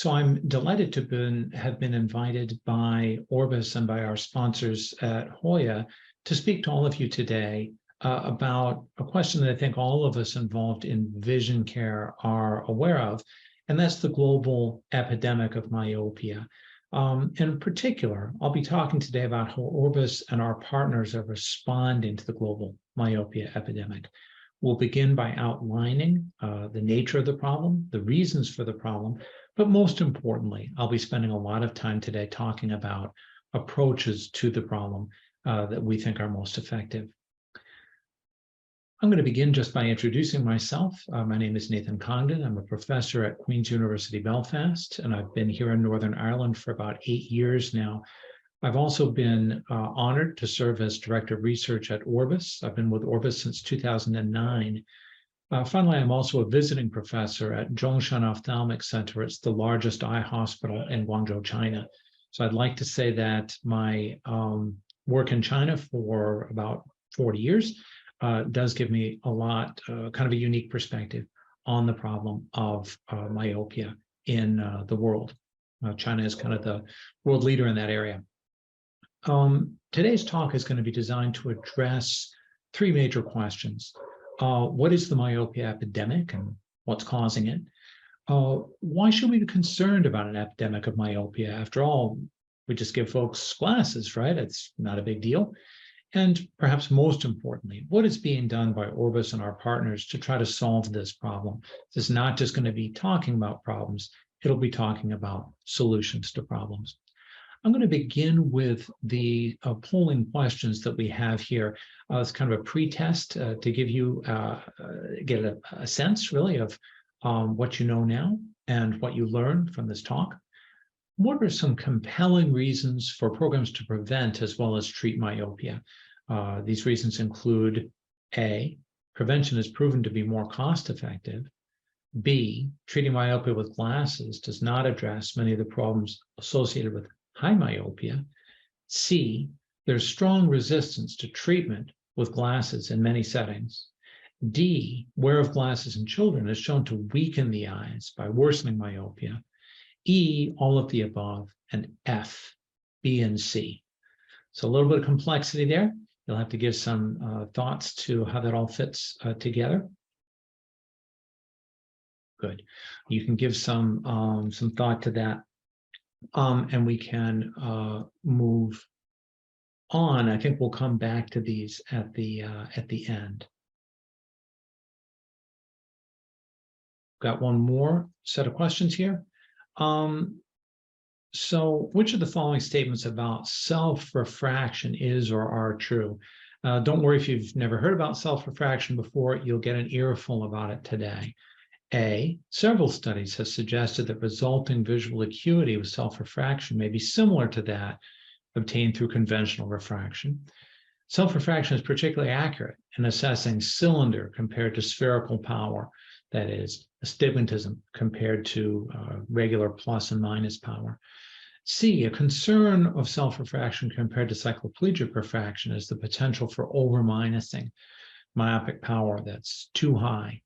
So I'm delighted to have been invited by Orbis and by our sponsors at Hoya to speak to all of you today about a question that I think all of us involved in vision care are aware of, and that's the global epidemic of myopia. In particular, I'll be talking today about how Orbis and our partners are responding to the global myopia epidemic. We'll begin by outlining the nature of the problem, the reasons for the problem, but most importantly, I'll be spending a lot of time today talking about approaches to the problem that we think are most effective. I'm going to begin just by introducing myself. My name is Nathan Congdon. I'm a professor at Queen's University Belfast, and I've been here in Northern Ireland for about 8 years now. I've also been honored to serve as Director of Research at Orbis. I've been with Orbis since 2009. Finally, I'm also a visiting professor at Zhongshan Ophthalmic Center. It's the largest eye hospital in Guangzhou, China. So I'd like to say that my work in China for about 40 years does give me a lot, kind of a unique perspective on the problem of myopia in the world. China is kind of the world leader in that area. Today's talk is going to be designed to address three major questions. What is the myopia epidemic and what's causing it? Why should we be concerned about an epidemic of myopia? After all, we just give folks glasses, right? It's not a big deal. And perhaps most importantly, what is being done by Orbis and our partners to try to solve this problem? This is not just going to be talking about problems, it'll be talking about solutions to problems. I'm going to begin with the polling questions that we have here. It's kind of a pre-test to give you, get a sense really of what you know now and what you learned from this talk. What are some compelling reasons for programs to prevent as well as treat myopia? These reasons include A, prevention is proven to be more cost-effective. B, treating myopia with glasses does not address many of the problems associated with high myopia. C, there's strong resistance to treatment with glasses in many settings. D, wear of glasses in children is shown to weaken the eyes by worsening myopia. E, all of the above, and F, B, and C. So a little bit of complexity there. You'll have to give some thoughts to how that all fits together. Good. You can give some thought to that. And we can move on. I think we'll come back to these at the end. Got one more set of questions here. So which of the following statements about self-refraction is or are true? Don't worry if you've never heard about self-refraction before, you'll get an earful about it today. A, several studies have suggested that resulting visual acuity with self-refraction may be similar to that obtained through conventional refraction. Self-refraction is particularly accurate in assessing cylinder compared to spherical power, that is, astigmatism compared to regular plus and minus power. C, a concern of self-refraction compared to cycloplegic refraction is the potential for over-minusing myopic power that's too high.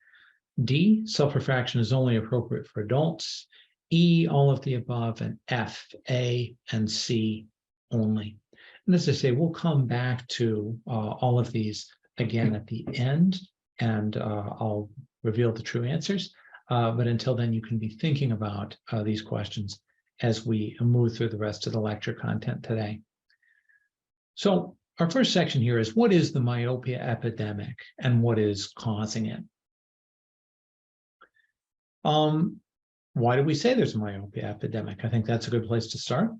D, self-refraction is only appropriate for adults. E, all of the above, and F, A, and C only. And as I say, we'll come back to all of these again at the end, and I'll reveal the true answers. But until then, you can be thinking about these questions as we move through the rest of the lecture content today. So our first section here is, what is the myopia epidemic and what is causing it? Why do we say there's a myopia epidemic? I think that's a good place to start.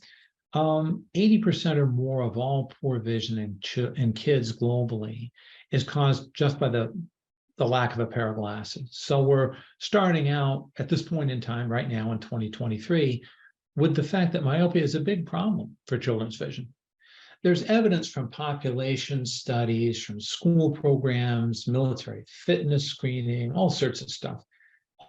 80% or more of all poor vision in kids globally is caused just by the lack of a pair of glasses. So we're starting out at this point in time right now in 2023 with the fact that myopia is a big problem for children's vision. There's evidence from population studies, from school programs, military fitness screening, all sorts of stuff.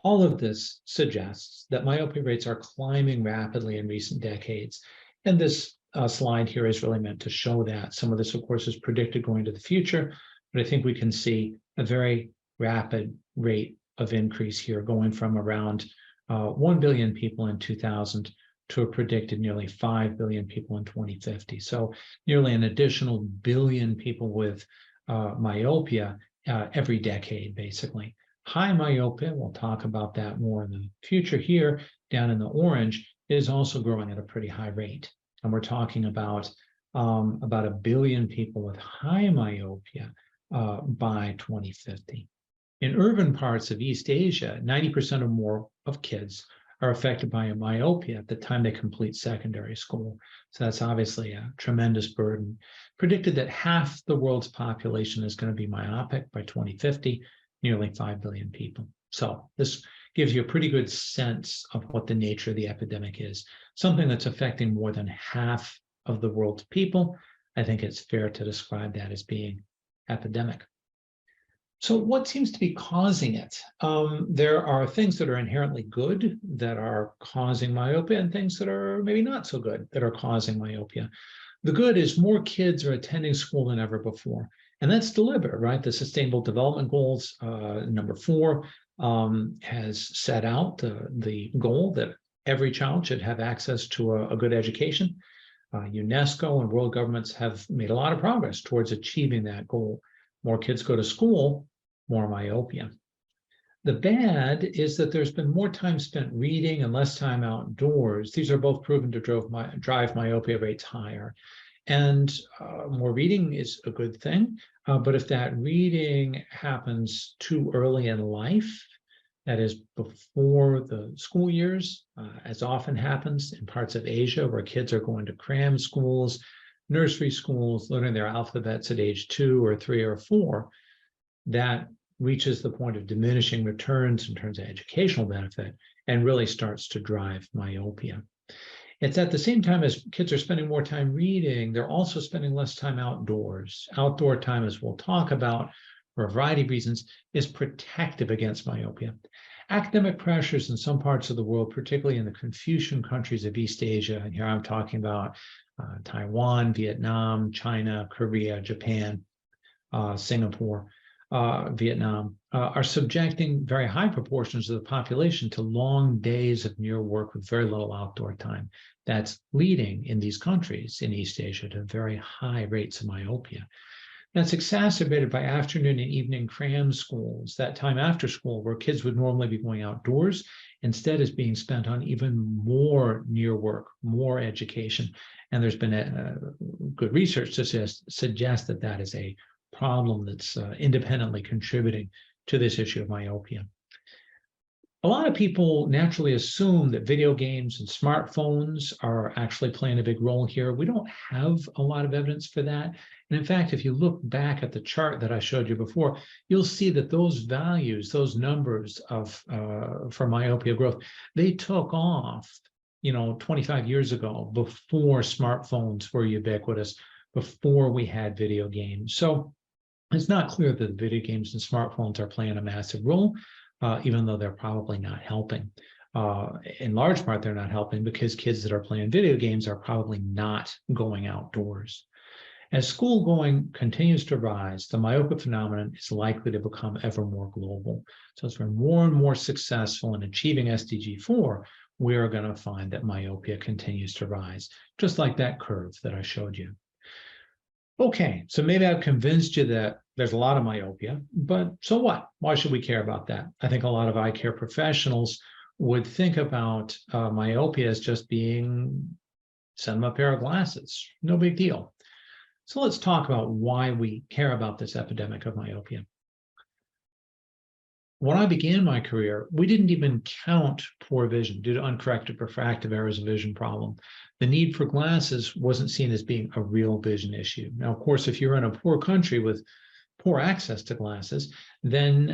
All of this suggests that myopia rates are climbing rapidly in recent decades. And this slide here is really meant to show that. Some of this, of course, is predicted going into the future, but I think we can see a very rapid rate of increase here, going from around 1 billion people in 2000 to a predicted nearly 5 billion people in 2050. So nearly an additional billion people with myopia every decade, basically. High myopia, we'll talk about that more in the future here, down in the orange, is also growing at a pretty high rate. And we're talking about a billion people with high myopia by 2050. In urban parts of East Asia, 90% or more of kids are affected by a myopia at the time they complete secondary school. So that's obviously a tremendous burden. Predicted that half the world's population is going to be myopic by 2050, nearly 5 billion people. So this gives you a pretty good sense of what the nature of the epidemic is. Something that's affecting more than half of the world's people. I think it's fair to describe that as being epidemic. So what seems to be causing it? There are things that are inherently good that are causing myopia and things that are maybe not so good that are causing myopia. The good is more kids are attending school than ever before. And that's deliberate, right? The Sustainable Development Goals, number 4, has set out the goal that every child should have access to a good education. UNESCO and world governments have made a lot of progress towards achieving that goal. More kids go to school, more myopia. The bad is that there's been more time spent reading and less time outdoors. These are both proven to drive myopia rates higher. And more reading is a good thing, but if that reading happens too early in life, that is before the school years, as often happens in parts of Asia where kids are going to cram schools, nursery schools, learning their alphabets at age 2 or 3 or 4, that reaches the point of diminishing returns in terms of educational benefit and really starts to drive myopia. It's at the same time as kids are spending more time reading, they're also spending less time outdoors. Outdoor time, as we'll talk about, for a variety of reasons, is protective against myopia. Academic pressures in some parts of the world, particularly in the Confucian countries of East Asia, and here I'm talking about Taiwan, Vietnam, China, Korea, Japan, Singapore, Vietnam, are subjecting very high proportions of the population to long days of near work with very little outdoor time. That's leading in these countries in East Asia to very high rates of myopia. That's exacerbated by afternoon and evening cram schools, that time after school where kids would normally be going outdoors, instead is being spent on even more near work, more education. And there's been good research to suggest that that is a problem that's independently contributing to this issue of myopia. A lot of people naturally assume that video games and smartphones are actually playing a big role here. We don't have a lot of evidence for that. And in fact, if you look back at the chart that I showed you before, you'll see that those values, those numbers for myopia growth, they took off, 25 years ago, before smartphones were ubiquitous, before we had video games. So it's not clear that video games and smartphones are playing a massive role, even though they're probably not helping. In large part, they're not helping because kids that are playing video games are probably not going outdoors. As school going continues to rise, the myopia phenomenon is likely to become ever more global. So as we're more and more successful in achieving SDG 4, we are going to find that myopia continues to rise, just like that curve that I showed you. Okay, so maybe I've convinced you that there's a lot of myopia, but so what? Why should we care about that? I think a lot of eye care professionals would think about myopia as just being, send them a pair of glasses, no big deal. So let's talk about why we care about this epidemic of myopia. When I began my career, we didn't even count poor vision due to uncorrected refractive errors of vision problem. The need for glasses wasn't seen as being a real vision issue. Now, of course, if you're in a poor country with poor access to glasses, then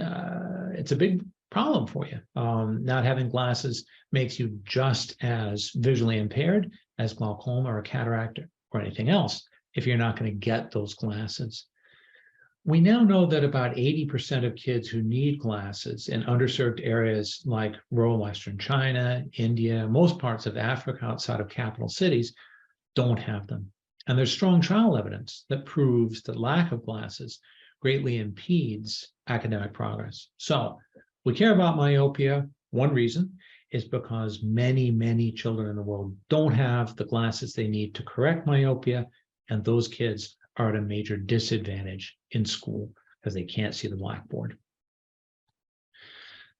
it's a big problem for you. Not having glasses makes you just as visually impaired as glaucoma or cataract or anything else if you're not going to get those glasses. We now know that about 80% of kids who need glasses in underserved areas like rural Western China, India, most parts of Africa outside of capital cities don't have them. And there's strong trial evidence that proves that lack of glasses greatly impedes academic progress. So we care about myopia. One reason is because many, many children in the world don't have the glasses they need to correct myopia, and those kids are at a major disadvantage in school because they can't see the blackboard.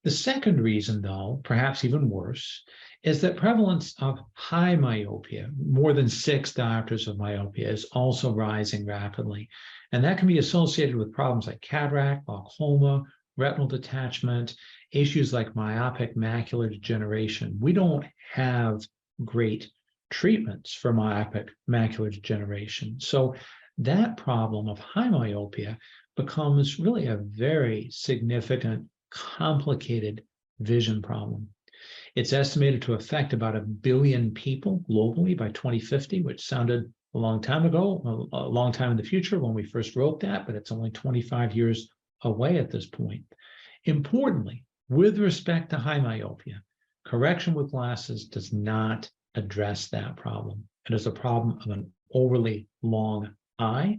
The second reason, though, perhaps even worse, is that prevalence of high myopia, more than 6 diopters of myopia, is also rising rapidly. And that can be associated with problems like cataract, glaucoma, retinal detachment, issues like myopic macular degeneration. We don't have great treatments for myopic macular degeneration. So that problem of high myopia becomes really a very significant, complicated vision problem. It's estimated to affect about 1 billion people globally by 2050, which sounded a long time ago, a long time in the future when we first wrote that, but it's only 25 years away at this point. Importantly, with respect to high myopia, correction with glasses does not address that problem. It is a problem of an overly long eye.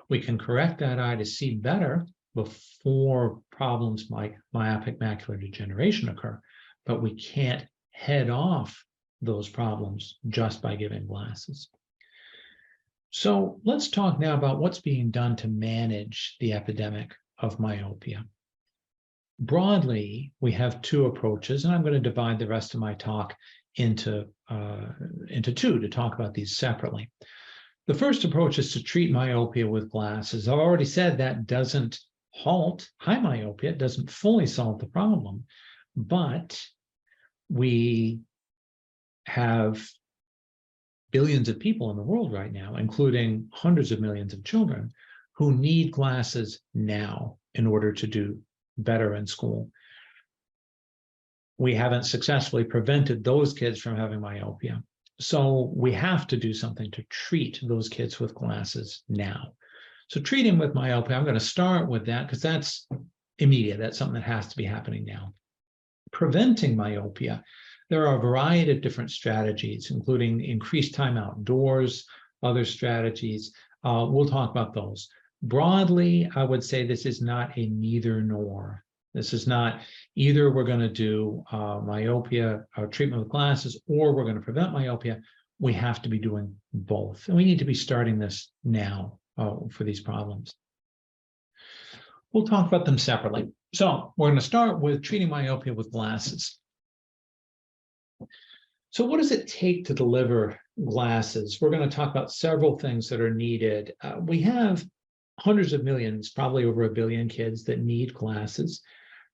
We can correct that eye to see better before problems like myopic macular degeneration occur, but we can't head off those problems just by giving glasses. So let's talk now about what's being done to manage the epidemic of myopia. Broadly, we have 2 approaches, and I'm going to divide the rest of my talk into 2 to talk about these separately. The first approach is to treat myopia with glasses. I've already said that doesn't halt high myopia, it doesn't fully solve the problem, but we have billions of people in the world right now, including hundreds of millions of children, who need glasses now in order to do better in school. We haven't successfully prevented those kids from having myopia. So we have to do something to treat those kids with glasses now. So treating with myopia, I'm going to start with that because that's immediate. That's something that has to be happening now. Preventing myopia, there are a variety of different strategies, including increased time outdoors, other strategies. We'll talk about those. Broadly, I would say this is not a neither nor. This is not either we're going to do myopia treatment with glasses or we're going to prevent myopia. We have to be doing both. And we need to be starting this now for these problems. We'll talk about them separately. So we're going to start with treating myopia with glasses. So what does it take to deliver glasses? We're going to talk about several things that are needed. We have hundreds of millions, probably over 1 billion kids that need glasses.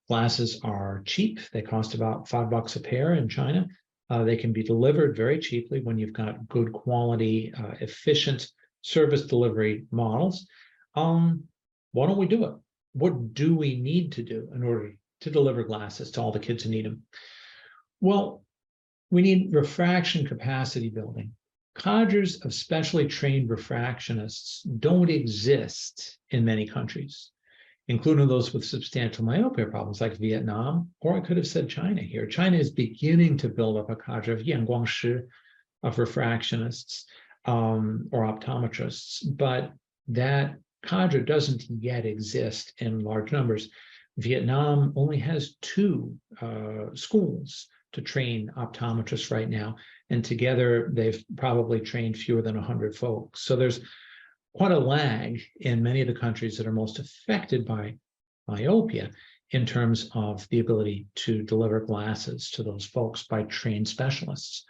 Glasses are cheap. They cost about $5 a pair in China. They can be delivered very cheaply when you've got good quality, efficient service delivery models. Why don't we do it? What do we need to do in order to deliver glasses to all the kids who need them? Well, we need refraction capacity building. Cadres of specially trained refractionists don't exist in many countries, including those with substantial myopia problems like Vietnam, or I could have said China here. China is beginning to build up a cadre of 验光师, of refractionists or optometrists, but that cadre doesn't yet exist in large numbers. Vietnam only has 2 schools to train optometrists right now, and together they've probably trained fewer than 100 folks. So there's quite a lag in many of the countries that are most affected by myopia in terms of the ability to deliver glasses to those folks by trained specialists.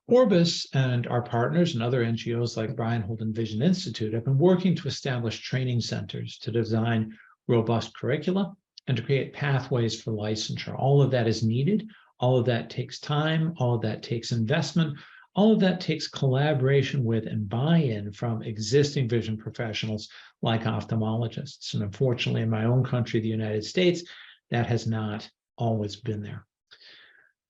Orbis and our partners and other NGOs like Brian Holden Vision Institute have been working to establish training centers to design robust curricula and to create pathways for licensure. All of that is needed. All of that takes time. All of that takes investment. All of that takes collaboration with and buy-in from existing vision professionals like ophthalmologists. And unfortunately, in my own country, the United States, that has not always been there.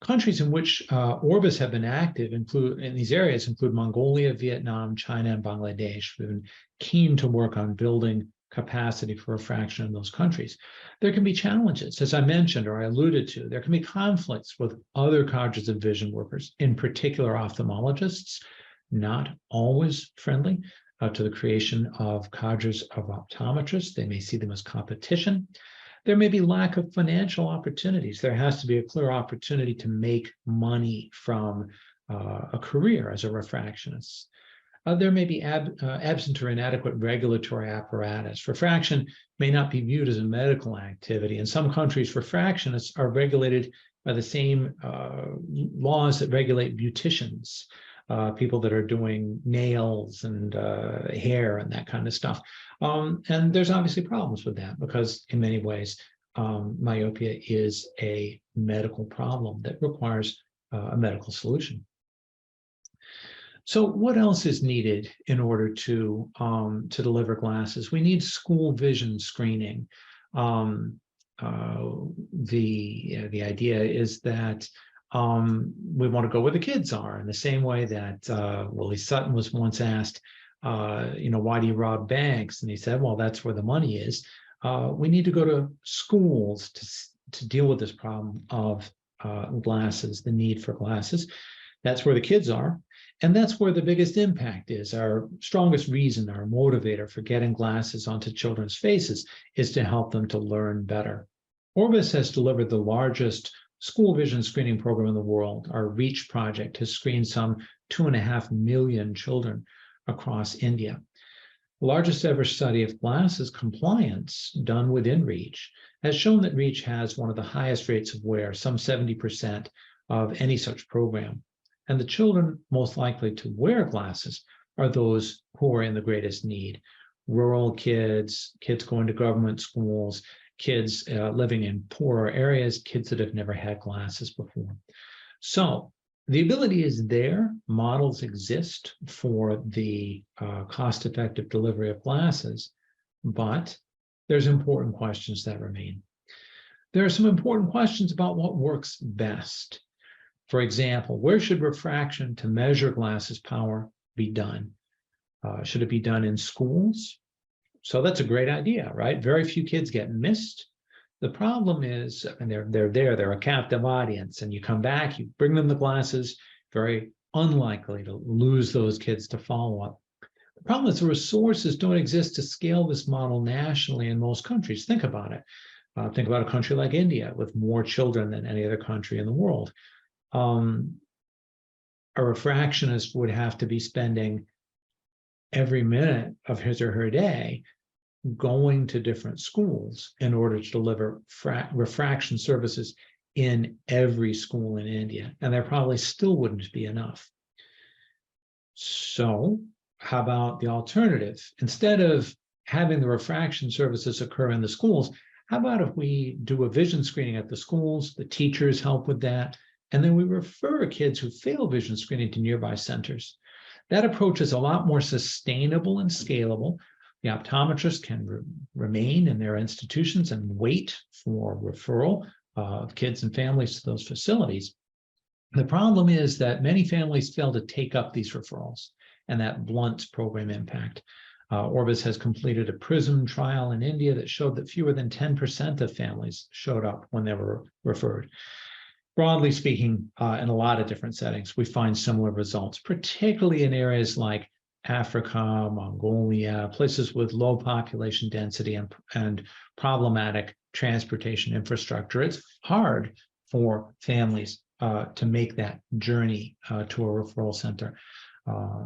Countries in which Orbis have been active in these areas include Mongolia, Vietnam, China, and Bangladesh. We've been keen to work on building capacity for refraction in those countries. There can be challenges, as I mentioned or I alluded to. There can be conflicts with other cadres of vision workers, in particular ophthalmologists, not always friendly to the creation of cadres of optometrists. They may see them as competition. There may be lack of financial opportunities. There has to be a clear opportunity to make money from a career as a refractionist. There may be absent or inadequate regulatory apparatus. Refraction may not be viewed as a medical activity. In some countries, refractionists are regulated by the same laws that regulate beauticians, people that are doing nails and hair and that kind of stuff. And there's obviously problems with that because in many ways, myopia is a medical problem that requires a medical solution. So what else is needed in order to deliver glasses? We need school vision screening. The idea is that we want to go where the kids are, in the same way that Willie Sutton was once asked, why do you rob banks? And he said, well, that's where the money is. We need to go to schools to deal with this problem of glasses, the need for glasses. That's where the kids are. And that's where the biggest impact is. Our strongest reason, our motivator for getting glasses onto children's faces is to help them to learn better. Orbis has delivered the largest school vision screening program in the world. Our REACH project has screened some 2.5 million children across India. The largest ever study of glasses compliance done within REACH has shown that REACH has one of the highest rates of wear, some 70% of any such program. And the children most likely to wear glasses are those who are in the greatest need. Rural kids, kids going to government schools, kids living in poorer areas, kids that have never had glasses before. So the ability is there. Models exist for the cost-effective delivery of glasses, but there's important questions that remain. There are some important questions about what works best. For example, where should refraction to measure glasses power be done? Should it be done in schools? So that's a great idea, right? Very few kids get missed. The problem is, and they're a captive audience, and you come back, you bring them the glasses, very unlikely to lose those kids to follow-up. The problem is the resources don't exist to scale this model nationally in most countries. Think about it. Think about a country like India with more children than any other country in the world. A refractionist would have to be spending every minute of his or her day going to different schools in order to deliver refraction services in every school in India, and there probably still wouldn't be enough. So how about the alternative? Instead of having the refraction services occur in the schools, how about if we do a vision screening at the schools, the teachers help with that, and then we refer kids who fail vision screening to nearby centers. That approach is a lot more sustainable and scalable. The optometrists can remain in their institutions and wait for referral of kids and families to those facilities. The problem is that many families fail to take up these referrals, and that blunts program impact. Orbis has completed a PRISM trial in India that showed that fewer than 10% of families showed up when they were referred. Broadly speaking, in a lot of different settings, we find similar results, particularly in areas like Africa, Mongolia, places with low population density and problematic transportation infrastructure. It's hard for families to make that journey to a referral center.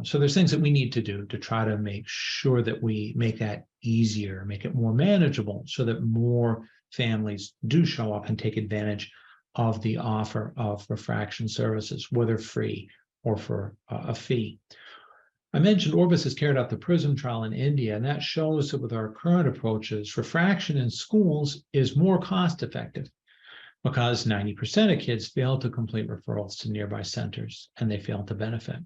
So there's things that we need to do to try to make sure that we make that easier, make it more manageable so that more families do show up and take advantage of the offer of refraction services, whether free or for a fee. I mentioned Orbis has carried out the PRISM trial in India, and that shows that with our current approaches, refraction in schools is more cost effective because 90% of kids fail to complete referrals to nearby centers and they fail to benefit.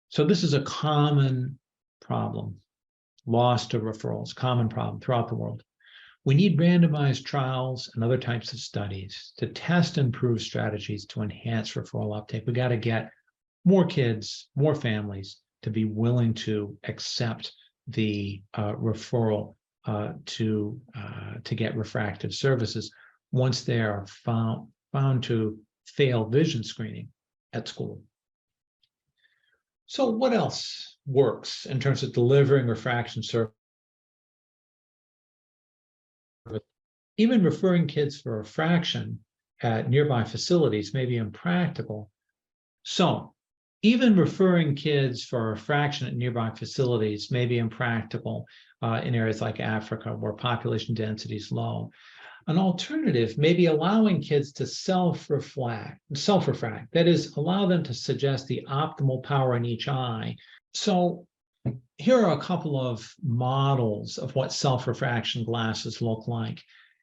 So this is a common problem, loss to referrals, common problem throughout the world. We need randomized trials and other types of studies to test and prove strategies to enhance referral uptake. We got to get more kids, more families to be willing to accept the referral to get refractive services once they are found to fail vision screening at school. So what else works in terms of delivering refraction services even referring kids for refraction at nearby facilities may be impractical. So even referring kids for refraction at nearby facilities may be impractical in areas like Africa where population density is low. An alternative may be allowing kids to self-refract, that is, allow them to suggest the optimal power in each eye. So here are a couple of models of what self-refraction glasses look like.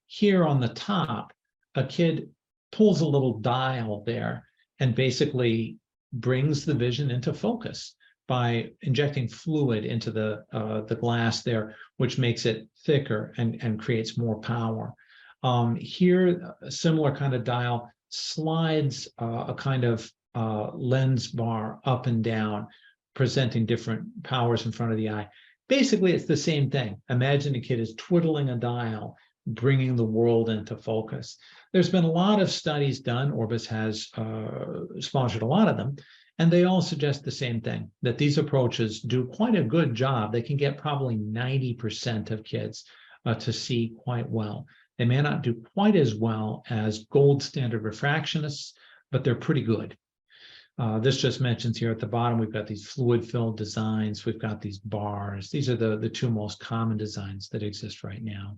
Here on the top, a kid pulls a little dial there and basically brings the vision into focus by injecting fluid into the glass there, which makes it thicker and creates more power. Here, a similar kind of dial slides a kind of lens bar up and down, presenting different powers in front of the eye. Basically, it's the same thing. Imagine a kid is twiddling a dial, bringing the world into focus. There's been a lot of studies done. Orbis has sponsored a lot of them, and they all suggest the same thing, that these approaches do quite a good job. They can get probably 90% of kids to see quite well. They may not do quite as well as gold standard refractionists, but they're pretty good. This just mentions here at the bottom, we've got these fluid-filled designs. We've got these bars. These are the two most common designs that exist right now.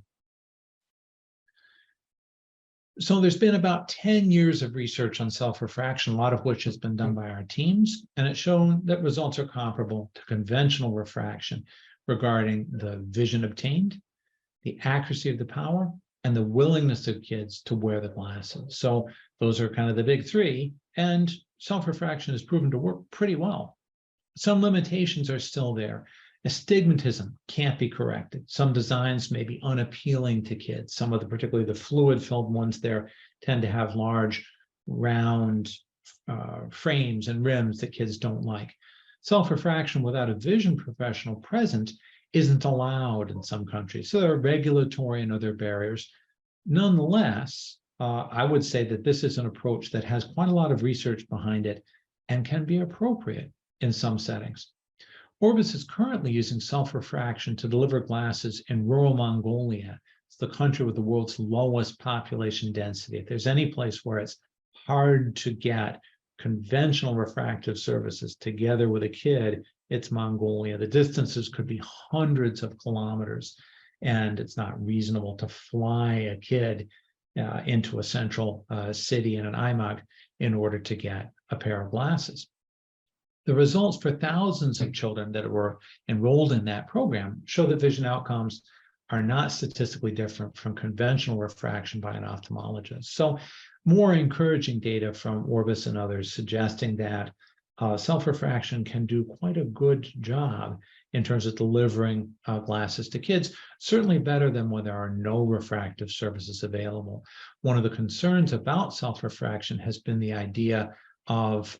So there's been about 10 years of research on self-refraction, a lot of which has been done by our teams, and it's shown that results are comparable to conventional refraction regarding the vision obtained, the accuracy of the power, and the willingness of kids to wear the glasses. So those are kind of the big three, and self-refraction has proven to work pretty well. Some limitations are still there. Astigmatism can't be corrected. Some designs may be unappealing to kids. Some of the, particularly the fluid-filled ones there, tend to have large, round frames and rims that kids don't like. Self-refraction without a vision professional present isn't allowed in some countries. So there are regulatory and other barriers. Nonetheless, I would say that this is an approach that has quite a lot of research behind it and can be appropriate in some settings. Orbis is currently using self-refraction to deliver glasses in rural Mongolia. It's the country with the world's lowest population density. If there's any place where it's hard to get conventional refractive services together with a kid, it's Mongolia. The distances could be hundreds of kilometers, and it's not reasonable to fly a kid into a central city in an IMOG in order to get a pair of glasses. The results for thousands of children that were enrolled in that program show that vision outcomes are not statistically different from conventional refraction by an ophthalmologist. So more encouraging data from Orbis and others suggesting that self-refraction can do quite a good job in terms of delivering glasses to kids, certainly better than when there are no refractive services available. One of the concerns about self-refraction has been the idea of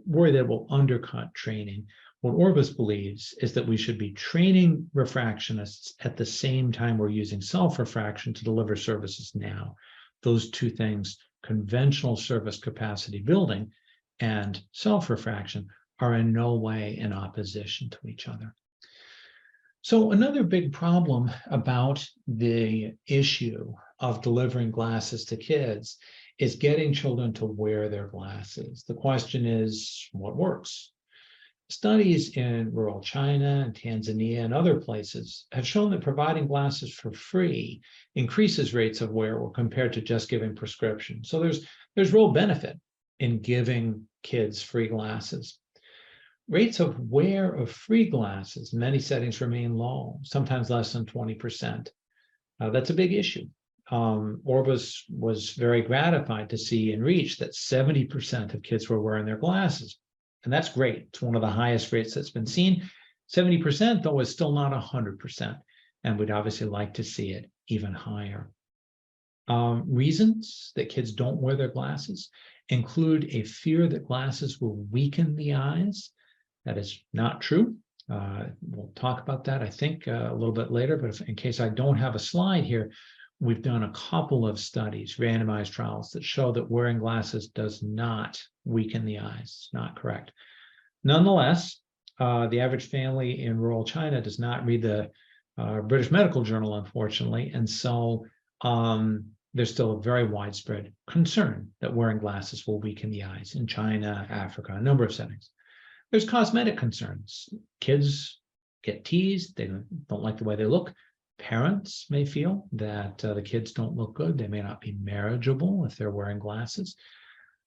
worry that it will undercut training. What Orbis believes is that we should be training refractionists at the same time we're using self-refraction to deliver services now. Those two things, conventional service capacity building and self-refraction, are in no way in opposition to each other. So another big problem about the issue of delivering glasses to kids is getting children to wear their glasses. The question is, what works? Studies in rural China and Tanzania and other places have shown that providing glasses for free increases rates of wear compared to just giving prescriptions. So there's real benefit in giving kids free glasses. Rates of wear of free glasses in many settings remain low, sometimes less than 20%. That's a big issue. Orbis was very gratified to see in REACH that 70% of kids were wearing their glasses. And that's great. It's one of the highest rates that's been seen. 70%, though, is still not 100%. And we'd obviously like to see it even higher. Reasons that kids don't wear their glasses include a fear that glasses will weaken the eyes. That is not true. We'll talk about that, I think, a little bit later. But in case I don't have a slide here, we've done a couple of studies, randomized trials, that show that wearing glasses does not weaken the eyes. It's not correct. Nonetheless, the average family in rural China does not read the British Medical Journal, unfortunately, and so there's still a very widespread concern that wearing glasses will weaken the eyes in China, Africa, a number of settings. There's cosmetic concerns. Kids get teased, they don't like the way they look. Parents may feel that the kids don't look good. They may not be marriageable if they're wearing glasses.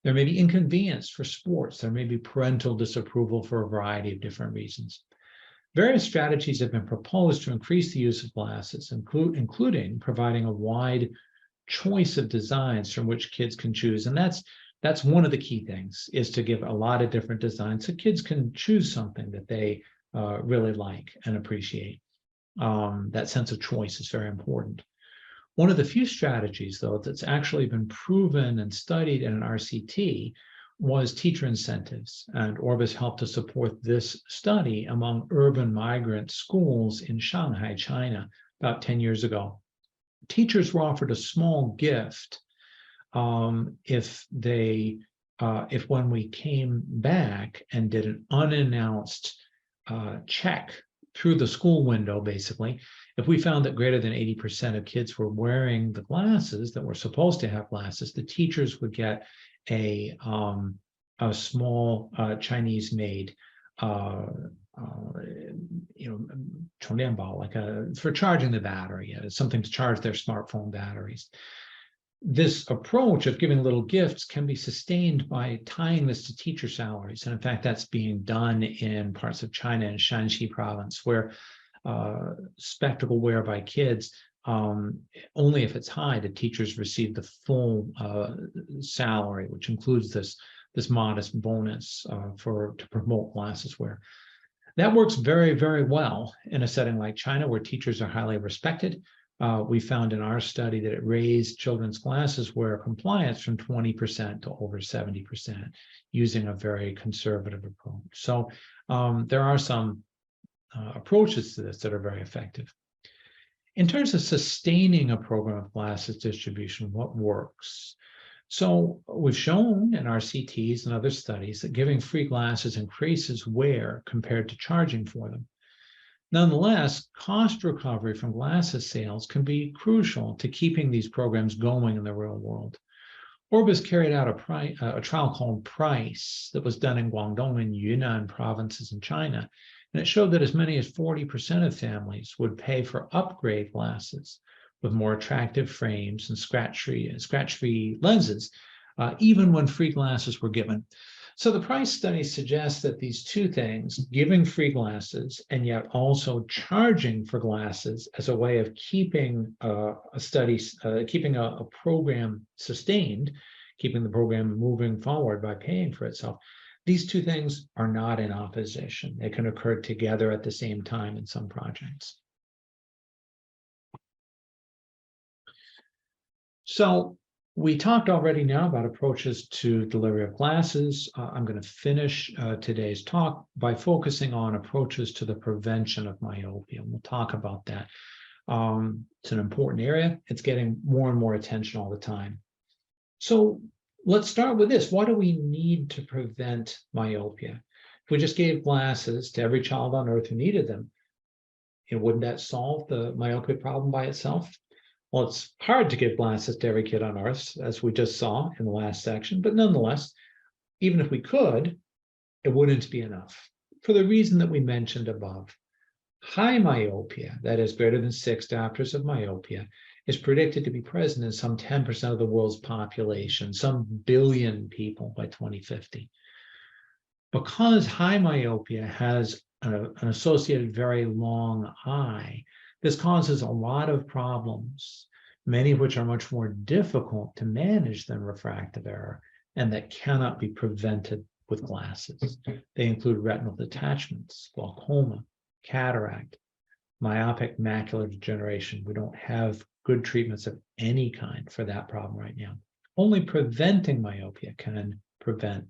There may be inconvenience for sports. There may be parental disapproval for a variety of different reasons. Various strategies have been proposed to increase the use of glasses, including providing a wide choice of designs from which kids can choose. And that's one of the key things, is to give a lot of different designs so kids can choose something that they really like and appreciate. That sense of choice is very important. One of the few strategies, though, that's actually been proven and studied in an RCT was teacher incentives. And Orbis helped to support this study among urban migrant schools in Shanghai, China, about 10 years ago. Teachers were offered a small gift if when we came back and did an unannounced check through the school window, basically, if we found that greater than 80% of kids were wearing the glasses that were supposed to have glasses, the teachers would get a small Chinese-made like for charging the battery, something to charge their smartphone batteries. This approach of giving little gifts can be sustained by tying this to teacher salaries. And in fact, that's being done in parts of China and Shanxi province, where spectacle wear by kids, only if it's high, the teachers receive the full salary, which includes this modest bonus to promote glasses wear. That works very, very well in a setting like China, where teachers are highly respected. We found in our study that it raised children's glasses wear compliance from 20% to over 70% using a very conservative approach. So there are some approaches to this that are very effective. In terms of sustaining a program of glasses distribution, what works? So we've shown in our CTs and other studies that giving free glasses increases wear compared to charging for them. Nonetheless, cost recovery from glasses sales can be crucial to keeping these programs going in the real world. Orbis carried out a trial called PRICE that was done in Congdon and Yunnan provinces in China, and it showed that as many as 40% of families would pay for upgrade glasses with more attractive frames and scratch-free lenses, even when free glasses were given. So the PRICE study suggests that these two things, giving free glasses and yet also charging for glasses as a way of keeping keeping a program sustained, keeping the program moving forward by paying for itself, these two things are not in opposition. They can occur together at the same time in some projects. So we talked already now about approaches to delivery of glasses. I'm going to finish today's talk by focusing on approaches to the prevention of myopia. We'll talk about that. It's an important area. It's getting more and more attention all the time. So let's start with this. What do we need to prevent myopia? If we just gave glasses to every child on earth who needed them, wouldn't that solve the myopia problem by itself? Well, it's hard to give glasses to every kid on earth, as we just saw in the last section, but nonetheless, even if we could, it wouldn't be enough for the reason that we mentioned above. High myopia, that is greater than 6 diopters of myopia, is predicted to be present in some 10% of the world's population, some billion people by 2050. Because high myopia has an associated very long eye, this causes a lot of problems, many of which are much more difficult to manage than refractive error, and that cannot be prevented with glasses. They include retinal detachments, glaucoma, cataract, myopic macular degeneration. We don't have good treatments of any kind for that problem right now. Only preventing myopia can prevent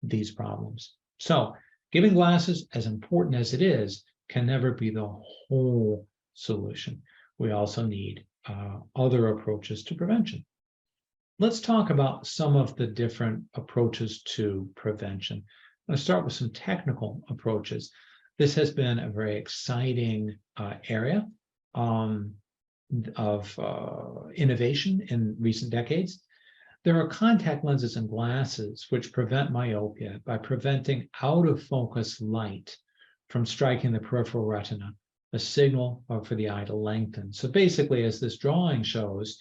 these problems. So giving glasses, as important as it is, can never be the whole solution. We also need other approaches to prevention. Let's talk about some of the different approaches to prevention. I'm going to start with some technical approaches. This has been a very exciting area. innovation in recent decades. There are contact lenses and glasses which prevent myopia by preventing out-of-focus light from striking the peripheral retina, a signal for the eye to lengthen. So basically, as this drawing shows,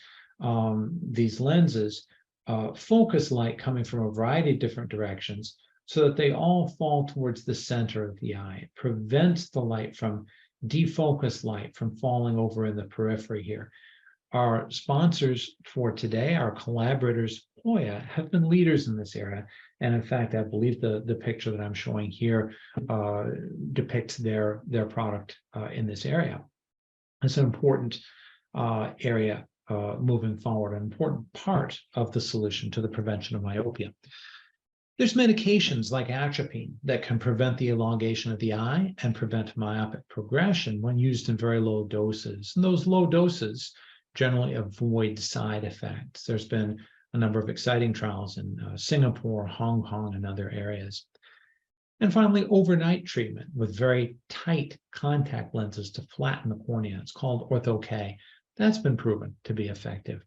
these lenses focus light coming from a variety of different directions so that they all fall towards the center of the eye. It prevents the light from defocused light from falling over in the periphery here. Our sponsors for today, our collaborators, Hoya, have been leaders in this area. And in fact, I believe the picture that I'm showing here depicts their product in this area. It's an important area moving forward, an important part of the solution to the prevention of myopia. There's medications like atropine that can prevent the elongation of the eye and prevent myopic progression when used in very low doses. And those low doses generally avoid side effects. There's been a number of exciting trials in Singapore, Hong Kong, and other areas. And finally, overnight treatment with very tight contact lenses to flatten the cornea. It's called Ortho-K. That's been proven to be effective.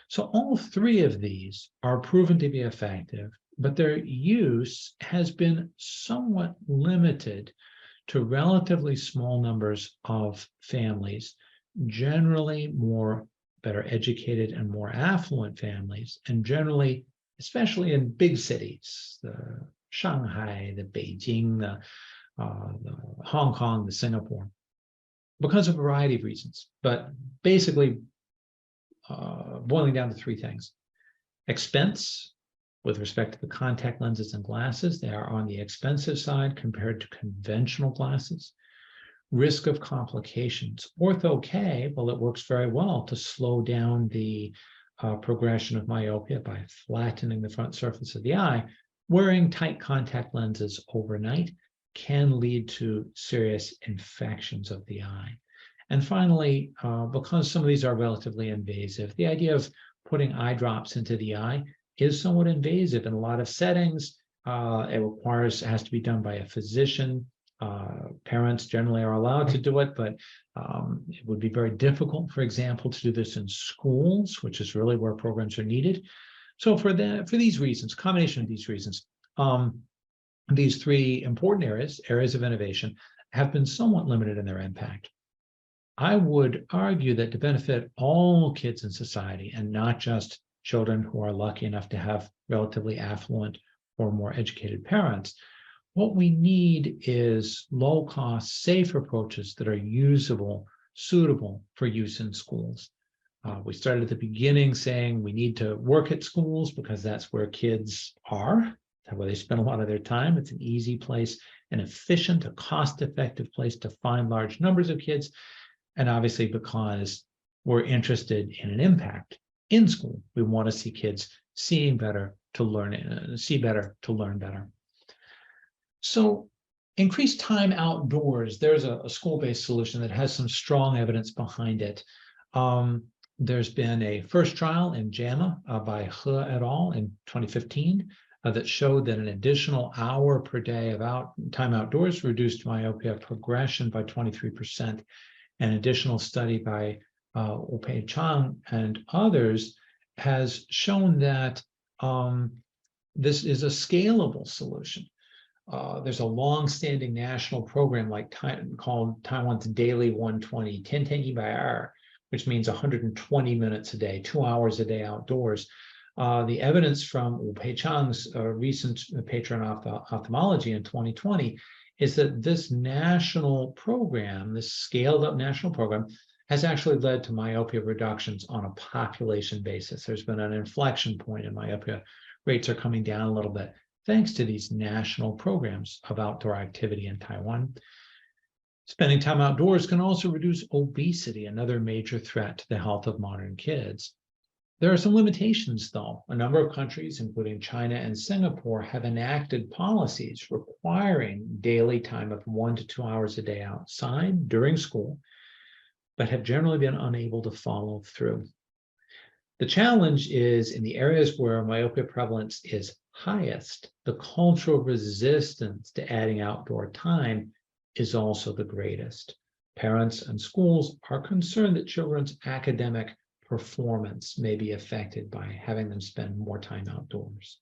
So all three of these are proven to be effective, but their use has been somewhat limited to relatively small numbers of families, generally better educated and more affluent families, and generally, especially in big cities, the Shanghai, the Beijing, the Hong Kong, the Singapore, because of a variety of reasons. But basically, boiling down to three things: expense. With respect to the contact lenses and glasses, they are on the expensive side compared to conventional glasses. Risk of complications. Ortho-K, well, it works very well to slow down the progression of myopia by flattening the front surface of the eye. Wearing tight contact lenses overnight can lead to serious infections of the eye. And finally, because some of these are relatively invasive, the idea of putting eye drops into the eye is somewhat invasive in a lot of settings. It has to be done by a physician. Parents generally are allowed to do it, but it would be very difficult, for example, to do this in schools, which is really where programs are needed. So for these reasons, combination of these reasons, these three important areas of innovation, have been somewhat limited in their impact. I would argue that to benefit all kids in society, and not just children who are lucky enough to have relatively affluent or more educated parents, what we need is low-cost, safe approaches that are usable, suitable for use in schools. We started at the beginning saying we need to work at schools because that's where kids are, that's where they spend a lot of their time. It's an easy place, an efficient, a cost-effective place to find large numbers of kids. And obviously, because we're interested in an impact in school, we want to see kids seeing better to learn, see better to learn better. So increased time outdoors, there's a school-based solution that has some strong evidence behind it. There's been a first trial in JAMA by He et al. In 2015 that showed that an additional hour per day of time outdoors reduced myopia progression by 23%. An additional study by Opei Chang and others has shown that this is a scalable solution. There's a long-standing national program called Taiwan's Daily 120, 1010 by hour, which means 120 minutes a day, 2 hours a day outdoors. The evidence from Opei Chang's recent paper on ophthalmology in 2020 is that this national program, this scaled-up national program, has actually led to myopia reductions on a population basis. There's been an inflection point in myopia. Rates are coming down a little bit thanks to these national programs of outdoor activity in Taiwan. Spending time outdoors can also reduce obesity, another major threat to the health of modern kids. There are some limitations, though. A number of countries, including China and Singapore, have enacted policies requiring daily time of 1 to 2 hours a day outside during school, but have generally been unable to follow through. The challenge is in the areas where myopia prevalence is highest, the cultural resistance to adding outdoor time is also the greatest. Parents and schools are concerned that children's academic performance may be affected by having them spend more time outdoors.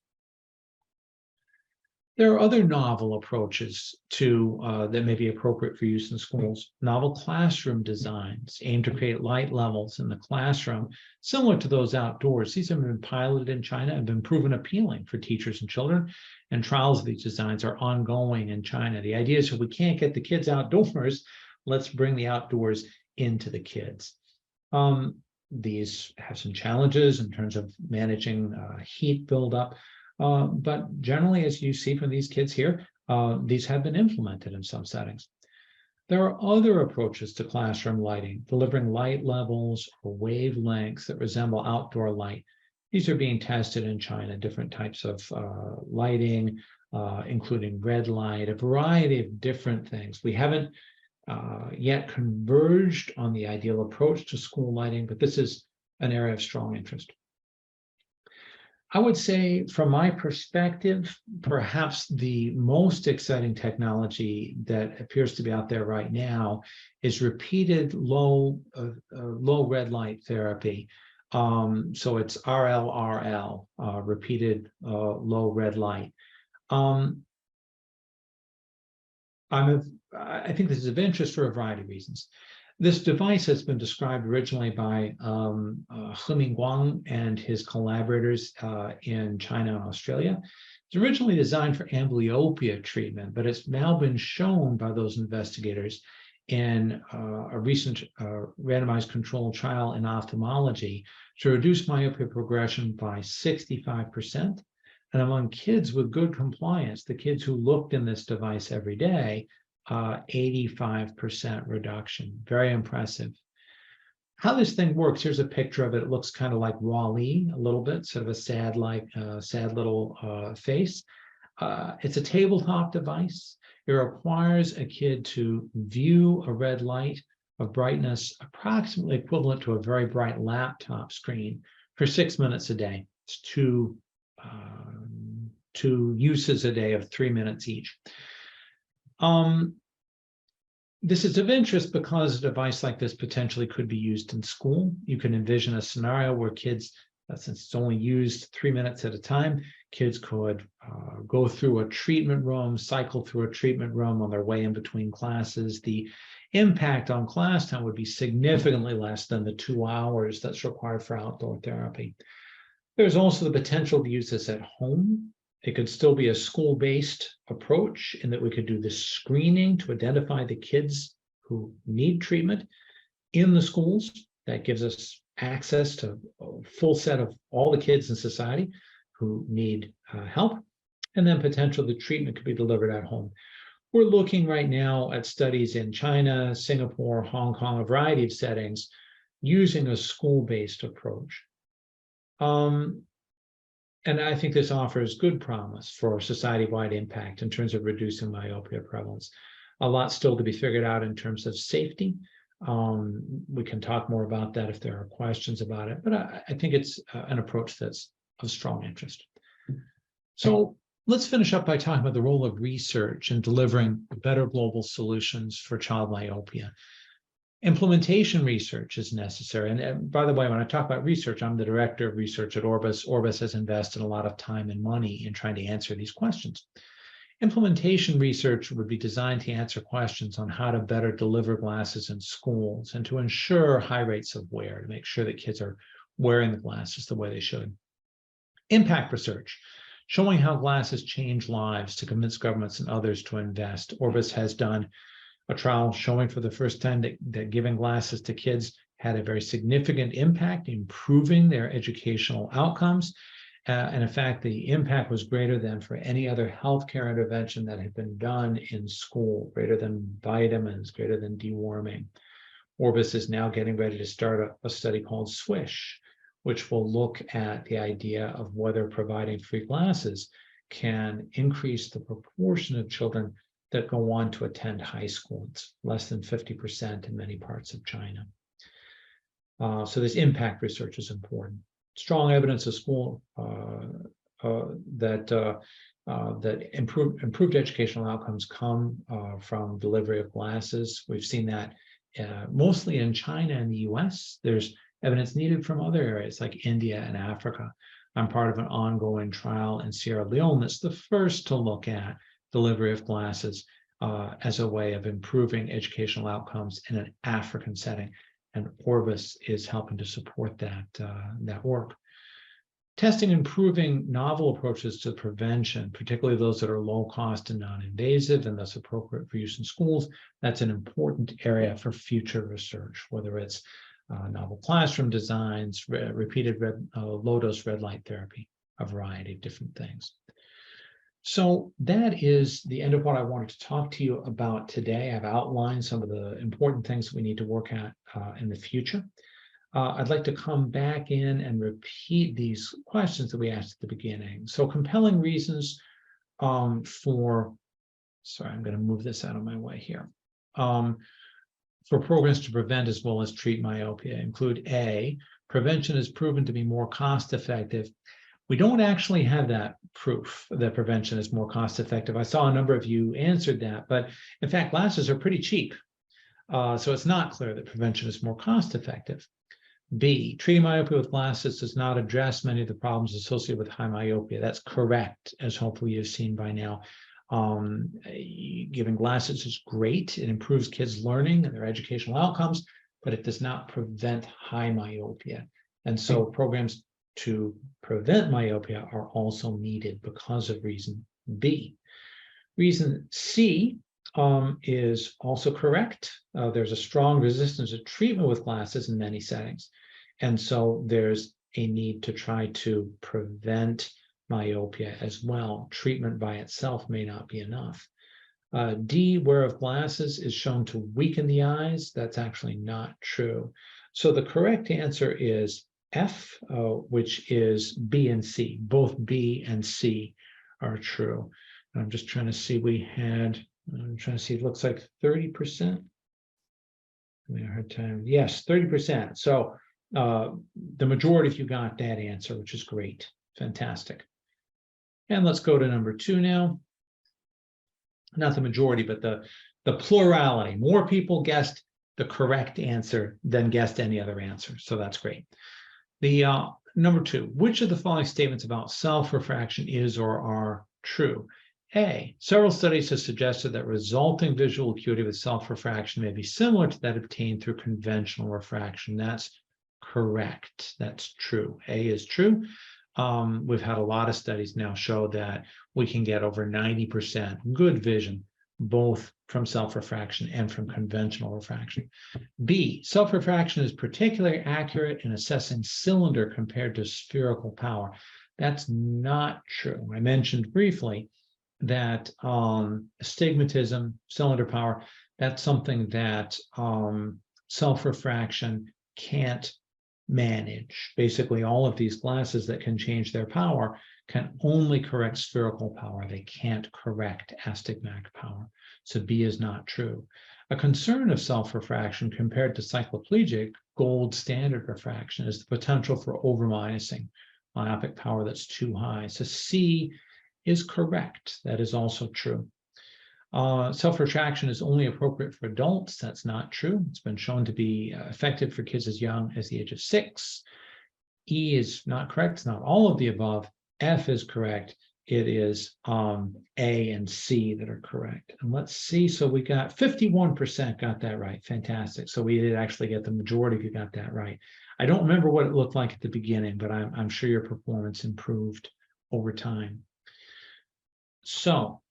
There are other novel approaches that may be appropriate for use in schools. Novel classroom designs aim to create light levels in the classroom similar to those outdoors. These have been piloted in China and been proven appealing for teachers and children, and trials of these designs are ongoing in China. The idea is if we can't get the kids outdoors, let's bring the outdoors into the kids. These have some challenges in terms of managing heat buildup. But generally, as you see from these kids here, these have been implemented in some settings. There are other approaches to classroom lighting, delivering light levels or wavelengths that resemble outdoor light. These are being tested in China, different types of lighting, including red light, a variety of different things. We haven't yet converged on the ideal approach to school lighting, but this is an area of strong interest. I would say, from my perspective, perhaps the most exciting technology that appears to be out there right now is repeated low red light therapy. So it's RLRL, repeated low red light. I think this is of interest for a variety of reasons. This device has been described originally by He Mingguang and his collaborators in China and Australia. It's originally designed for amblyopia treatment, but it's now been shown by those investigators in a recent randomized controlled trial in ophthalmology to reduce myopia progression by 65%. And among kids with good compliance, the kids who looked in this device every day, 85% reduction. Very impressive. How this thing works, here's a picture of it. It looks kind of like Wall-E a little bit, sort of a sad little face. It's a tabletop device. It requires a kid to view a red light of brightness approximately equivalent to a very bright laptop screen for 6 minutes a day. It's two uses a day of 3 minutes each. This is of interest because a device like this potentially could be used in school. You can envision a scenario where kids, since it's only used 3 minutes at a time, kids could go through a treatment room, cycle through a treatment room on their way in between classes. The impact on class time would be significantly less than the 2 hours that's required for outdoor therapy. There's also the potential to use this at home. It could still be a school-based approach in that we could do this screening to identify the kids who need treatment in the schools. That gives us access to a full set of all the kids in society who need help. And then potentially the treatment could be delivered at home. We're looking right now at studies in China, Singapore, Hong Kong, a variety of settings using a school-based approach. And I think this offers good promise for society-wide impact in terms of reducing myopia prevalence. A lot still to be figured out in terms of safety. We can talk more about that if there are questions about it, but I think it's an approach that's of strong interest. So let's finish up by talking about the role of research in delivering better global solutions for child myopia. Implementation research is necessary. And by the way, when I talk about research, I'm the director of research at Orbis. Orbis has invested a lot of time and money in trying to answer these questions. Implementation research would be designed to answer questions on how to better deliver glasses in schools and to ensure high rates of wear, to make sure that kids are wearing the glasses the way they should. Impact research, showing how glasses change lives to convince governments and others to invest. Orbis has done a trial showing for the first time that giving glasses to kids had a very significant impact, improving their educational outcomes. And in fact, the impact was greater than for any other healthcare intervention that had been done in school, greater than vitamins, greater than deworming. Orbis is now getting ready to start a study called SWISH, which will look at the idea of whether providing free glasses can increase the proportion of children that go on to attend high school. It's less than 50% in many parts of China. So this impact research is important. Strong evidence of school that improved educational outcomes come from delivery of glasses. We've seen that mostly in China and the US. There's evidence needed from other areas like India and Africa. I'm part of an ongoing trial in Sierra Leone that's the first to look at delivery of glasses as a way of improving educational outcomes in an African setting. And Orbis is helping to support that work. Testing and improving novel approaches to prevention, particularly those that are low cost and non-invasive and thus appropriate for use in schools, that's an important area for future research, whether it's novel classroom designs, repeated low-dose red light therapy, a variety of different things. So that is the end of what I wanted to talk to you about today. I've outlined some of the important things we need to work at in the future. I'd like to come back in and repeat these questions that we asked at the beginning. So compelling reasons sorry, I'm going to move this out of my way here. For programs to prevent as well as treat myopia include A, prevention is proven to be more cost effective. We don't actually have that proof that prevention is more cost effective. I saw a number of you answered that, but in fact, glasses are pretty cheap. So it's not clear that prevention is more cost effective. B, treating myopia with glasses does not address many of the problems associated with high myopia. That's correct, as hopefully you've seen by now. Giving glasses is great. It improves kids' learning and their educational outcomes, but it does not prevent high myopia. And so programs to prevent myopia are also needed because of reason B. Reason C is also correct. There's a strong resistance to treatment with glasses in many settings. And so there's a need to try to prevent myopia as well. Treatment by itself may not be enough. D, wear of glasses is shown to weaken the eyes. That's actually not true. So the correct answer is F, which is B and C. Both B and C are true. I'm just trying to see, I'm trying to see, it looks like 30%. I hard time. Yes, 30%. So the majority of you got that answer, which is great. Fantastic. And let's go to number 2 now. Not the majority, but the plurality. More people guessed the correct answer than guessed any other answer. So that's great. The number 2, which of the following statements about self-refraction is or are true? A, several studies have suggested that resulting visual acuity with self-refraction may be similar to that obtained through conventional refraction. That's correct. That's true. A is true. We've had a lot of studies now show that we can get over 90% good vision, both from self-refraction and from conventional refraction. B, self-refraction is particularly accurate in assessing cylinder compared to spherical power. That's not true. I mentioned briefly that astigmatism, cylinder power, that's something that self-refraction can't manage. Basically, all of these glasses that can change their power can only correct spherical power. They can't correct astigmatic power. So B is not true. A concern of self-refraction compared to cycloplegic gold standard refraction is the potential for over-minusing, myopic power that's too high. So C is correct. That is also true. Self-refraction is only appropriate for adults. That's not true. It's been shown to be effective for kids as young as the age of 6. E is not correct. It's not all of the above. F is correct. It is A and C that are correct. And let's see. So we got 51% got that right. Fantastic. So we did actually get the majority of you got that right. I don't remember what it looked like at the beginning, but I'm sure your performance improved over time. So,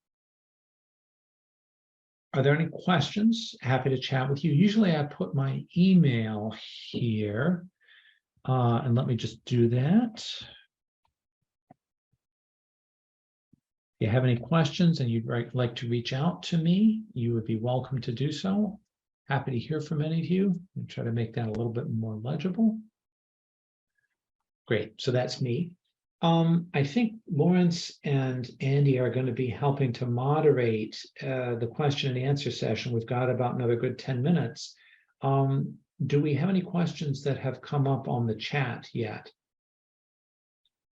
are there any questions? Happy to chat with you. Usually I put my email here, and let me just do that. If you have any questions and you'd like to reach out to me, you would be welcome to do so. Happy to hear from any of you. I'll try to make that a little bit more legible. Great, so that's me. I think Lawrence and Andy are going to be helping to moderate the question and answer session. We've got about another good 10 minutes. Do we have any questions that have come up on the chat yet?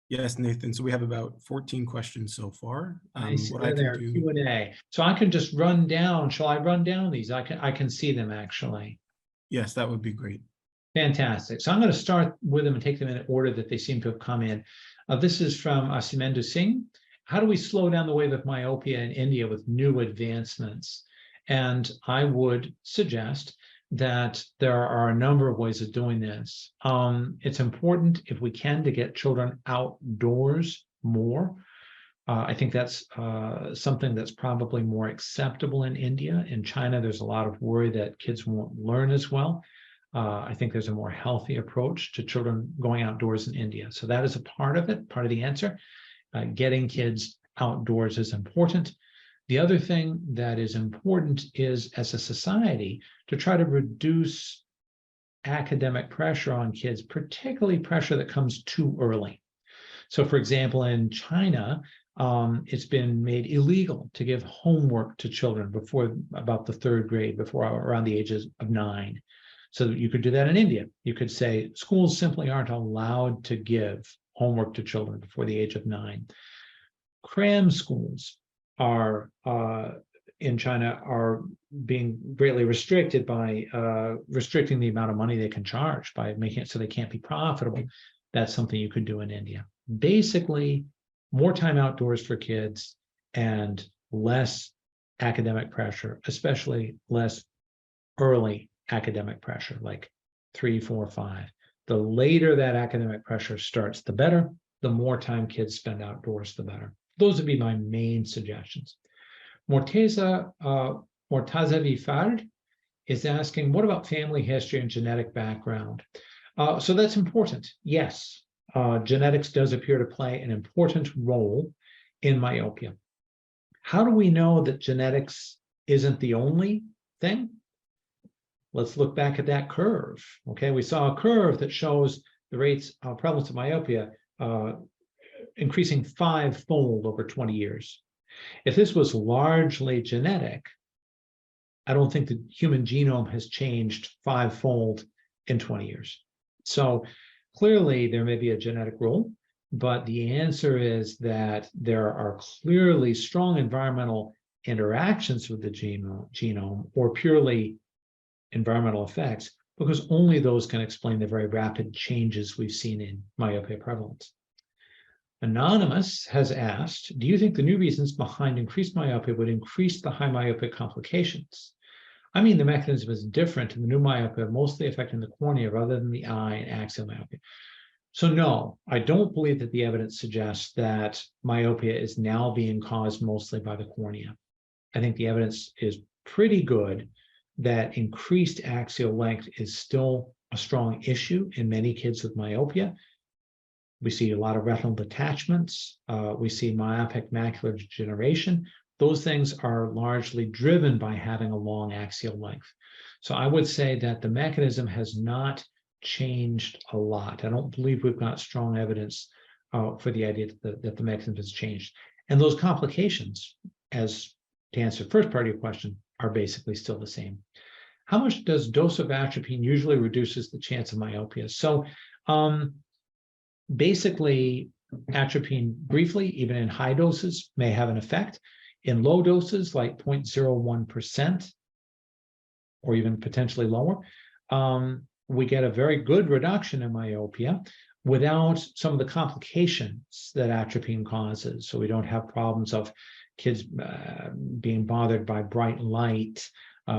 Yes, Nathan. So we have about 14 questions so far. I see what I can do Q&A. So I can just run down. Shall I run down these? I can see them actually. Yes, that would be great. Fantastic. So I'm going to start with them and take them in order that they seem to have come in. This is from Asimendu Singh. How do we slow down the wave of myopia in India with new advancements? And I would suggest that there are a number of ways of doing this. It's important, if we can, to get children outdoors more. I think that's something that's probably more acceptable in India. In China, there's a lot of worry that kids won't learn as well. I think there's a more healthy approach to children going outdoors in India. So that is a part of it, part of the answer. Getting kids outdoors is important. The other thing that is important is, as a society, to try to reduce academic pressure on kids, particularly pressure that comes too early. So, for example, in China, it's been made illegal to give homework to children before about the third grade, before around the ages of 9. So you could do that in India. You could say schools simply aren't allowed to give homework to children before the age of 9. Cram schools are in China are being greatly restricted by restricting the amount of money they can charge, by making it so they can't be profitable. That's something you could do in India. Basically, more time outdoors for kids and less academic pressure, especially less early academic pressure, like 3, 4, 5. The later that academic pressure starts, the better. The more time kids spend outdoors, the better. Those would be my main suggestions. Mortaza Vifard is asking, what about family history and genetic background? So that's important. Yes, genetics does appear to play an important role in myopia. How do we know that genetics isn't the only thing? Let's look back at that curve. Okay, we saw a curve that shows the rates of prevalence of myopia increasing 5-fold over 20 years. If this was largely genetic, I don't think the human genome has changed 5-fold in 20 years. So clearly there may be a genetic role, but the answer is that there are clearly strong environmental interactions with the genome or purely environmental effects, because only those can explain the very rapid changes we've seen in myopia prevalence. Anonymous has asked, do you think the new reasons behind increased myopia would increase the high myopic complications? I mean, the mechanism is different in the new myopia, mostly affecting the cornea rather than the eye and axial myopia. So no, I don't believe that the evidence suggests that myopia is now being caused mostly by the cornea. I think the evidence is pretty good that increased axial length is still a strong issue in many kids with myopia. We see a lot of retinal detachments. We see myopic macular degeneration. Those things are largely driven by having a long axial length. So I would say that the mechanism has not changed a lot. I don't believe we've got strong evidence for the idea that the mechanism has changed. And those complications, as to answer the first part of your question, are basically still the same. How much does dose of atropine usually reduces the chance of myopia? So basically, atropine briefly, even in high doses, may have an effect. In low doses, like 0.01%, or even potentially lower, we get a very good reduction in myopia without some of the complications that atropine causes. So we don't have problems of kids being bothered by bright light.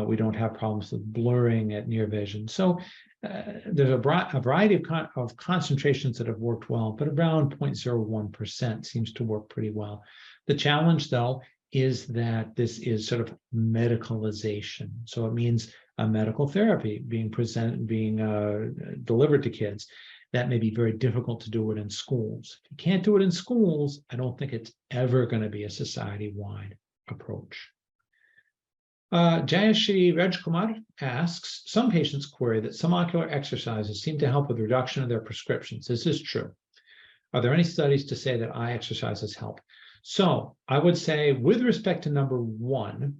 We don't have problems with blurring at near vision. So there's a variety of concentrations that have worked well, but around 0.01% seems to work pretty well. The challenge, though, is that this is sort of medicalization. So it means a medical therapy being delivered to kids. That may be very difficult to do it in schools. If you can't do it in schools, I don't think it's ever going to be a society-wide approach. Jayashri Rajkumar asks, some patients query that some ocular exercises seem to help with reduction of their prescriptions. Is this true? Are there any studies to say that eye exercises help? So I would say, with respect to number 1,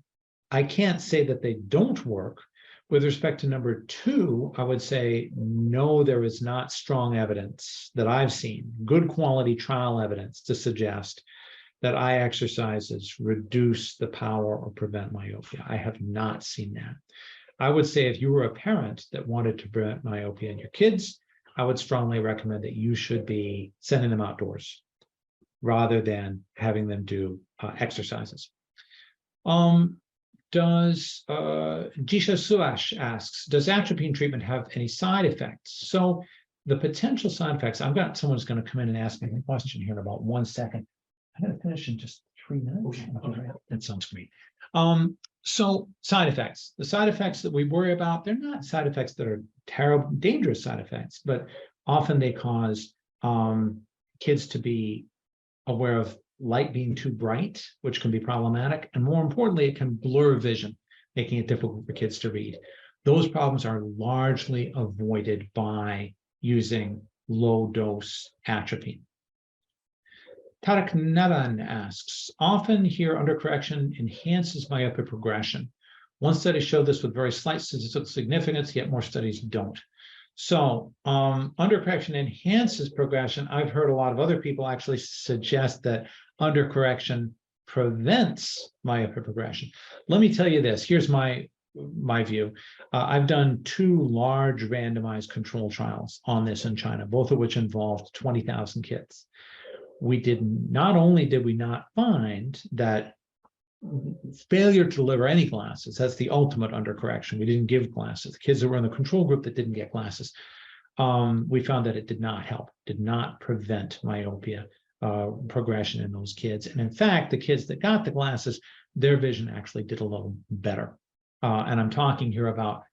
I can't say that they don't work. With respect to number 2, I would say, no, there is not strong evidence that I've seen, good quality trial evidence to suggest that eye exercises reduce the power or prevent myopia. I have not seen that. I would say if you were a parent that wanted to prevent myopia in your kids, I would strongly recommend that you should be sending them outdoors rather than having them do exercises. Jisha Suash asks, does atropine treatment have any side effects? So the potential side effects, I've got someone who's going to come in and ask me a question here in about 1 second. I'm going to finish in just 3 minutes. Okay. That sounds great. So side effects, the side effects that we worry about, they're not side effects that are terrible, dangerous side effects, but often they cause kids to be aware of light being too bright, which can be problematic. And more importantly, it can blur vision, making it difficult for kids to read. Those problems are largely avoided by using low-dose atropine. Tarak Navan asks, often hear undercorrection enhances myopia progression. One study showed this with very slight statistical significance, yet more studies don't. So undercorrection enhances progression. I've heard a lot of other people actually suggest that undercorrection prevents myopia progression. Let me tell you this. Here's my view. I've done 2 large randomized control trials on this in China, both of which involved 20,000 kids. Not only did we not find that failure to deliver any glasses, that's the ultimate undercorrection. We didn't give glasses. The kids that were in the control group that didn't get glasses, we found that it did not help, did not prevent myopia progression in those kids. And in fact, the kids that got the glasses, their vision actually did a little better. And I'm talking here about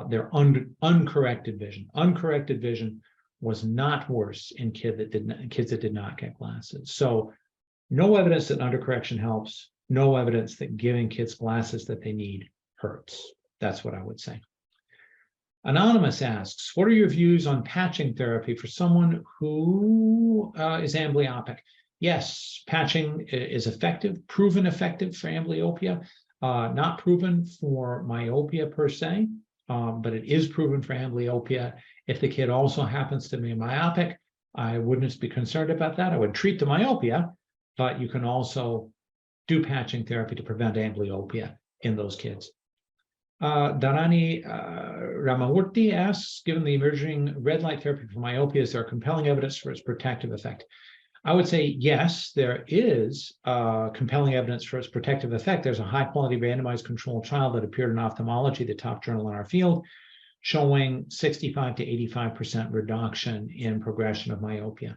their uncorrected vision. Uncorrected vision was not worse in kids that did not get glasses. So no evidence that undercorrection helps, no evidence that giving kids glasses that they need hurts. That's what I would say. Anonymous asks, what are your views on patching therapy for someone who is amblyopic? Yes, patching is effective, proven effective for amblyopia, not proven for myopia per se, but it is proven for amblyopia. If the kid also happens to be myopic, I wouldn't be concerned about that. I would treat the myopia, but you can also do patching therapy to prevent amblyopia in those kids. Dharani Ramamurthy asks, given the emerging red light therapy for myopia, is there compelling evidence for its protective effect? I would say yes, there is compelling evidence for its protective effect. There's a high-quality randomized controlled trial that appeared in Ophthalmology, the top journal in our field, showing 65 to 85% reduction in progression of myopia.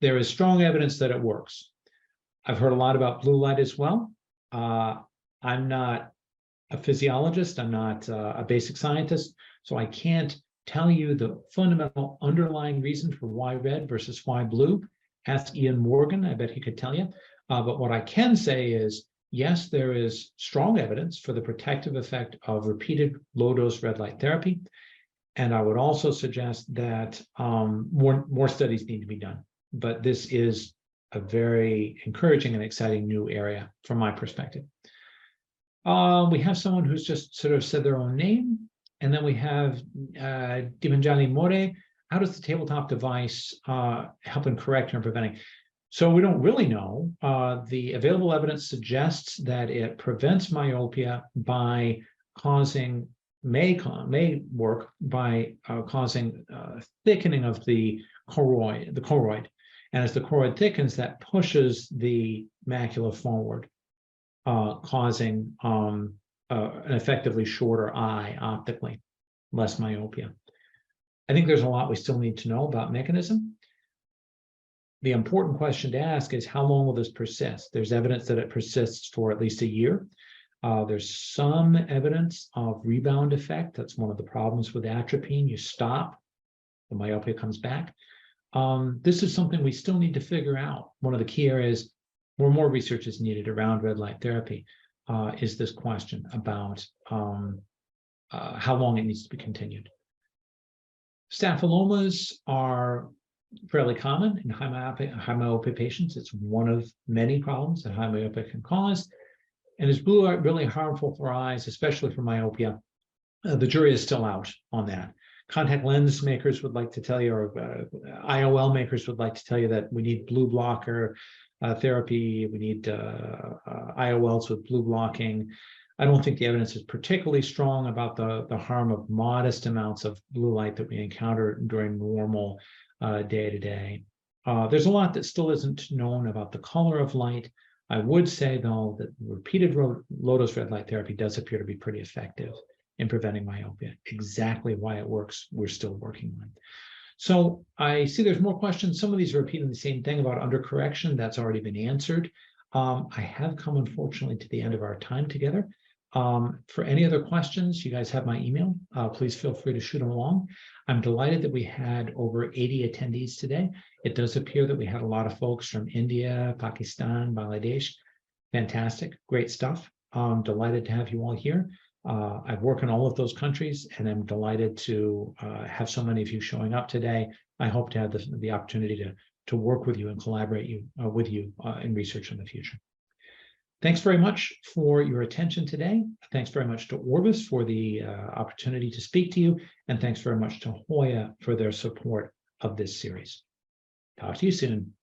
There is strong evidence that it works. I've heard a lot about blue light as well. I'm not a physiologist, I'm not a basic scientist, so I can't tell you the fundamental underlying reason for why red versus why blue. Ask Ian Morgan, I bet he could tell you. But what I can say is, yes, there is strong evidence for the protective effect of repeated low-dose red light therapy. And I would also suggest that more studies need to be done. But this is a very encouraging and exciting new area from my perspective. We have someone who's just sort of said their own name. And then we have Dimanjali More. How does the tabletop device help in correcting or preventing? So we don't really know. The available evidence suggests that it prevents myopia by causing, may work by causing thickening of the choroid. And as the choroid thickens, that pushes the macula forward, causing an effectively shorter eye optically, less myopia. I think there's a lot we still need to know about mechanism. The important question to ask is, how long will this persist? There's evidence that it persists for at least a year. There's some evidence of rebound effect. That's one of the problems with atropine. You stop, the myopia comes back. This is something we still need to figure out. One of the key areas where more research is needed around red light therapy is this question about how long it needs to be continued. Staphylomas are fairly common in high myopia patients. It's one of many problems that high myopia can cause. And is blue light really harmful for eyes, especially for myopia? The jury is still out on that. Contact lens makers would like to tell you, or IOL makers would like to tell you that we need blue blocker therapy. We need IOLs with blue blocking. I don't think the evidence is particularly strong about the harm of modest amounts of blue light that we encounter during normal day-to-day. There's a lot that still isn't known about the color of light. I would say, though, that repeated low-dose red light therapy does appear to be pretty effective in preventing myopia. Exactly why it works, we're still working on. So I see there's more questions. Some of these are repeating the same thing about undercorrection. That's already been answered. I have come, unfortunately, to the end of our time together. For any other questions, you guys have my email. Please feel free to shoot them along. I'm delighted that we had over 80 attendees today. It does appear that we had a lot of folks from India, Pakistan, Bangladesh. Fantastic, great stuff. Delighted to have you all here. I've worked in all of those countries, and I'm delighted to have so many of you showing up today. I hope to have the opportunity to work with you and collaborate with you in research in the future. Thanks very much for your attention today. Thanks very much to Orbis for the opportunity to speak to you, and thanks very much to Hoya for their support of this series. Talk to you soon.